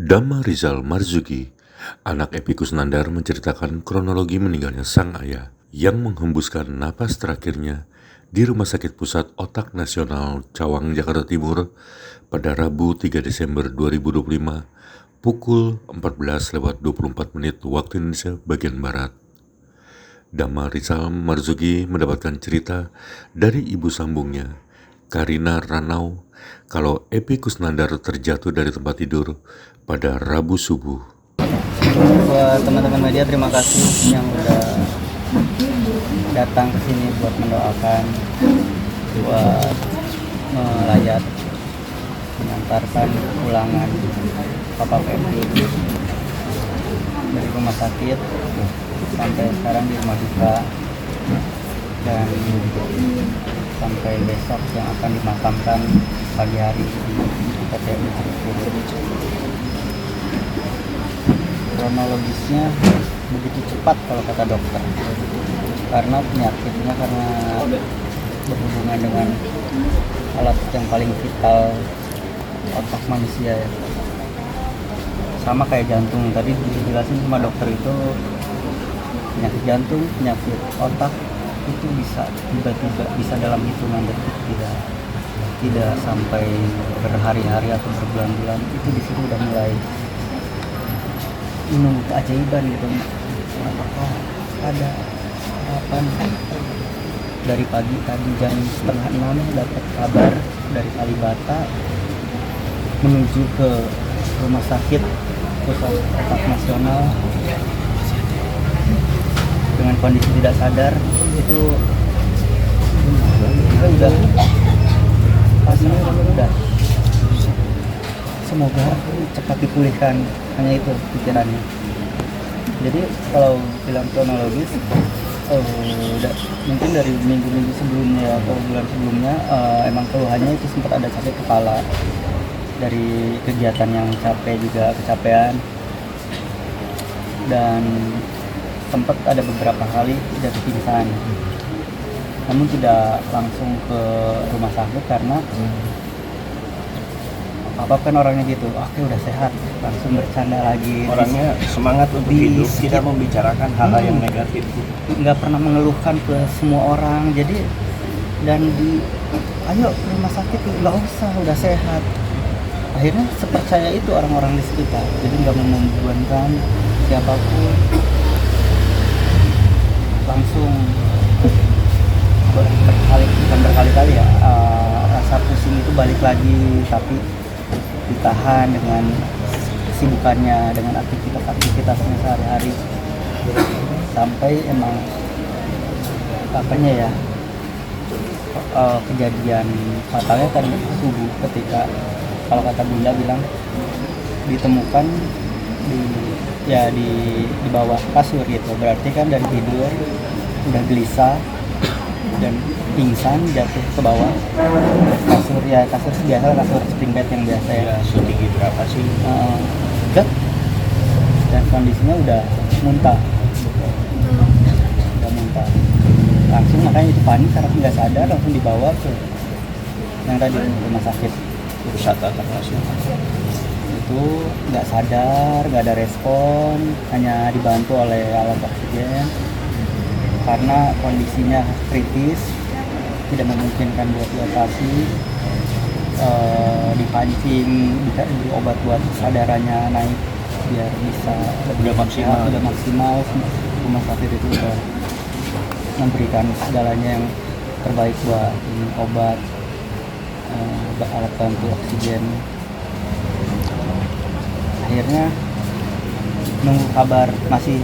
Dhamma Rizal Marzuki, anak Epy Kusnandar, menceritakan kronologi meninggalnya sang ayah yang menghembuskan napas terakhirnya di Rumah Sakit Pusat Otak Nasional Cawang, Jakarta Timur pada Rabu 3 Desember 2025 pukul 14.24 waktu Indonesia bagian Barat. Dhamma Rizal Marzuki mendapatkan cerita dari ibu sambungnya, Karina Ranau, kalau Epy Kusnandar terjatuh dari tempat tidur pada Rabu subuh. Buat teman-teman media, terima kasih yang udah datang ke sini buat mendoakan, buat melayat, mengantarkan pulangan Papa Febri dari rumah sakit sampai sekarang di rumah duka, dan sampai besok yang akan dimakamkan pagi hari di PTU Cirebon. Kronologisnya begitu cepat kalau kata dokter, karena penyakitnya berhubungan dengan alat yang paling vital otak manusia ya. Sama kayak jantung, tadi dijelasin sama dokter, itu penyakit jantung, penyakit otak itu bisa tiba-tiba, bisa dalam hitungan detik, tidak sampai berhari-hari atau berbulan-bulan. Itu di situ udah mulai menunggu keajaiban gitu. Apakah ada harapan? Dari pagi tadi jam 5:30 dapat kabar dari Kalibata menuju ke Rumah Sakit Pusat Otak Nasional dengan kondisi tidak sadar. Itu udah semoga cepat dipulihkan, hanya itu pikirannya. Jadi kalau bilang kronologis, mungkin dari minggu-minggu sebelumnya atau bulan sebelumnya, emang keluhannya itu sempat ada sakit kepala dari kegiatan yang capek, juga kecapean, dan sempat ada beberapa kali jatuh pingsan, namun tidak langsung ke rumah sakit karena Papa kan orangnya gitu, oke udah sehat, langsung bercanda lagi. Orangnya semangat untuk hidup, tidak membicarakan hal-hal yang negatif. Nggak pernah mengeluhkan ke semua orang, jadi ayo ke rumah sakit, nggak usah, udah sehat. Akhirnya sepercaya itu orang-orang di sekitar, jadi nggak membebankan siapapun, langsung berkali-kali ya, rasa pusing itu balik lagi, tapi ditahan dengan kesibukannya, dengan aktivitasnya sehari-hari, sampai emang kejadian fatalnya tadi subuh, ketika kalau kata Bunda bilang ditemukan di bawah kasur gitu. Berarti kan dari tidur udah gelisah dan pingsan, jatuh ke bawah kasur biasa, kasur spring bed yang biasa ya. Setinggi berapa sih? Dan kondisinya udah muntah, langsung, makanya itu panik karena nggak sadar, langsung dibawa ke yang tadi rumah sakit Pusat Otak Nasional. Itu nggak sadar, nggak ada respon, hanya dibantu oleh alat oksigen karena kondisinya kritis, tidak memungkinkan buat dioperasi. Dipancing, diberi obat buat kesadarannya naik biar bisa Udah maksimal. Rumah sakit itu udah memberikan segalanya yang terbaik buat obat, alat bantu oksigen. Akhirnya nunggu kabar, masih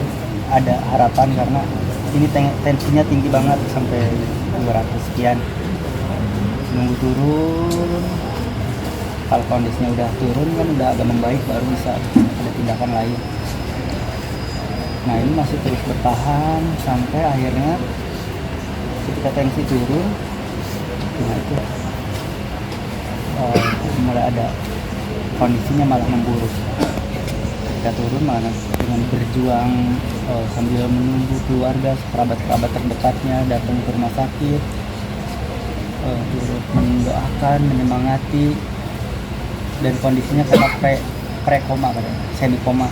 ada harapan karena ini tensinya tinggi banget sampai 200 sekian. Nunggu turun, kalau kondisinya udah turun kan udah agak membaik, baru bisa ada tindakan lain. Nah ini masih terus bertahan sampai akhirnya ketika tensi turun, nah itu mulai ada kondisinya malah memburuk. Ketika turun malah dengan berjuang, sambil menunggu keluarga, kerabat terdekatnya datang ke rumah sakit, turut mendoakan, menyemangati, dan kondisinya capek pre-koma katanya, semi koma.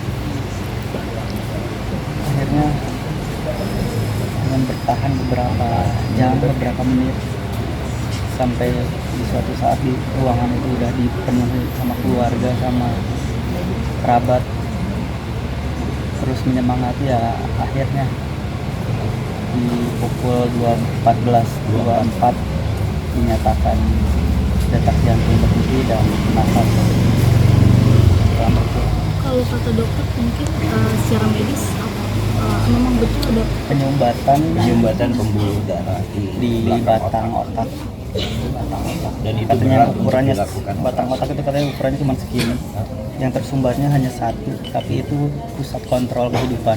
Akhirnya dengan bertahan beberapa jam, beberapa menit, sampai di suatu saat di ruangan itu udah dipenuhi sama keluarga, sama kerabat, terus menyemangati, ya akhirnya di pukul 14.24 dinyatakan detak jantung berhenti dan nafas telah berkurang. Kalau kata dokter mungkin secara medis memang betul ada Penyumbatan pembuluh darah di belakang batang otak. otak. Di batang otak. Dan itu Katanya berat untuk ukurannya dilakukan batang operasi. otak itu katanya ukurannya cuma segini. Yang tersumbatnya hanya satu, tapi itu pusat kontrol kehidupan.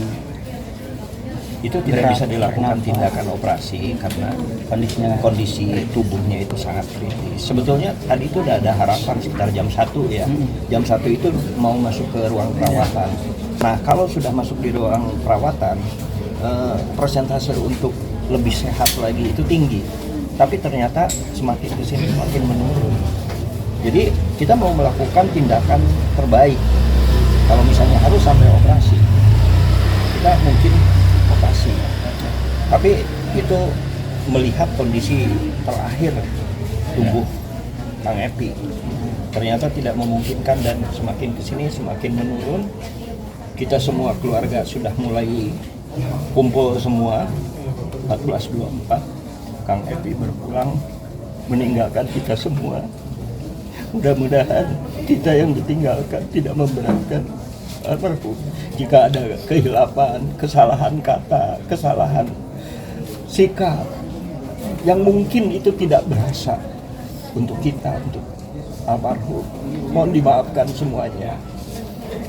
Itu tidak Berat, bisa dilakukan kenapa? tindakan operasi karena Kondisinya kondisi tubuhnya itu sangat kritis. Sebetulnya tadi itu udah ada harapan sekitar jam 1 ya. Jam 1 itu mau masuk ke ruang perawatan. Nah, kalau sudah masuk di ruang perawatan, persentase untuk lebih sehat lagi itu tinggi. Tapi ternyata semakin kesini semakin menurun. Jadi kita mau melakukan tindakan terbaik. Kalau misalnya harus sampai operasi, kita mungkin operasi. Tapi itu melihat kondisi terakhir tubuh Kang Epi, ternyata tidak memungkinkan dan semakin kesini semakin menurun. Kita semua keluarga sudah mulai kumpul semua. 14.24 Kang Epi berpulang meninggalkan kita semua. Mudah-mudahan kita yang ditinggalkan tidak memberatkan almarhum. Jika ada kehilapan, kesalahan kata, kesalahan sikap yang mungkin itu tidak berasa untuk kita, untuk almarhum, mohon dimaafkan semuanya.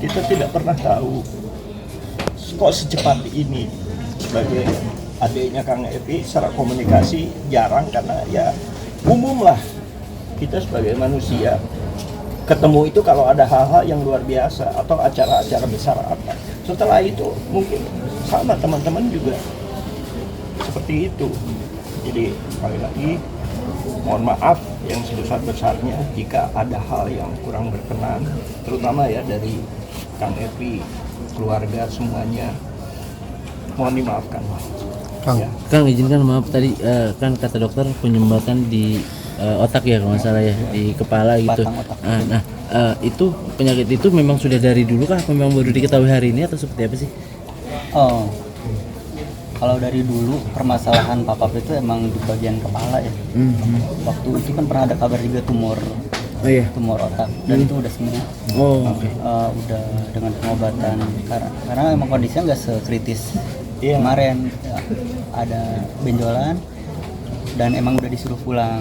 Kita tidak pernah tahu kok secepat ini. Sebagai adiknya Kang Epi, secara komunikasi jarang karena ya umum lah kita sebagai manusia ketemu itu kalau ada hal-hal yang luar biasa atau acara-acara besar apa. Setelah itu mungkin sama teman-teman juga seperti itu. Jadi sekali lagi mohon maaf yang sebesar-besarnya jika ada hal yang kurang berkenan, terutama ya dari Kang Epi, keluarga semuanya. Mohon dimaafkan. Kang izinkan maaf tadi kan kata dokter penyumbatan di otak ya kalau nggak salah ya, di kepala gitu. Batang otak. Itu penyakit itu memang sudah dari dulu kah? Memang baru diketahui hari ini atau seperti apa sih? Oh, kalau dari dulu permasalahan papap itu emang di bagian kepala ya. Waktu itu kan pernah ada kabar juga tumor Oh iya. tumor otak, dan itu udah sembuh. Oh oke. Udah dengan pengobatan karena emang kondisinya nggak sekritis kemarin. Ada benjolan dan emang udah disuruh pulang,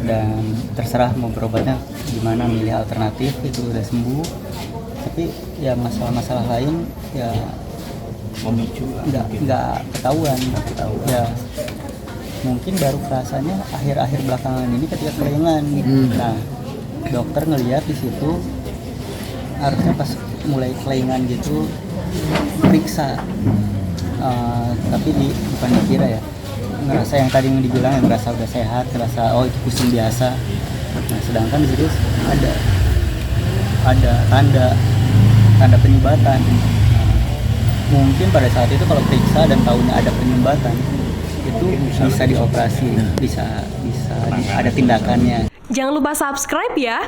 dan terserah mau berobatnya gimana, milih alternatif, itu udah sembuh. Tapi ya masalah-masalah lain ya Memicu lah. nggak ketahuan. Ya mungkin baru kerasanya akhir-akhir belakangan ini ketika kelingan. Nah, dokter ngelihat di situ, harusnya pas mulai kelingan gitu periksa. Tapi bukan dikira ya, ngerasa yang tadi yang dibilang, yang ngerasa udah sehat, ngerasa oh itu pusing biasa. Nah, sedangkan di situ ada tanda penyumbatan. Mungkin pada saat itu kalau periksa dan tahunya ada penyumbatan, itu bisa dioperasi, bisa ada tindakannya. Jangan lupa subscribe ya.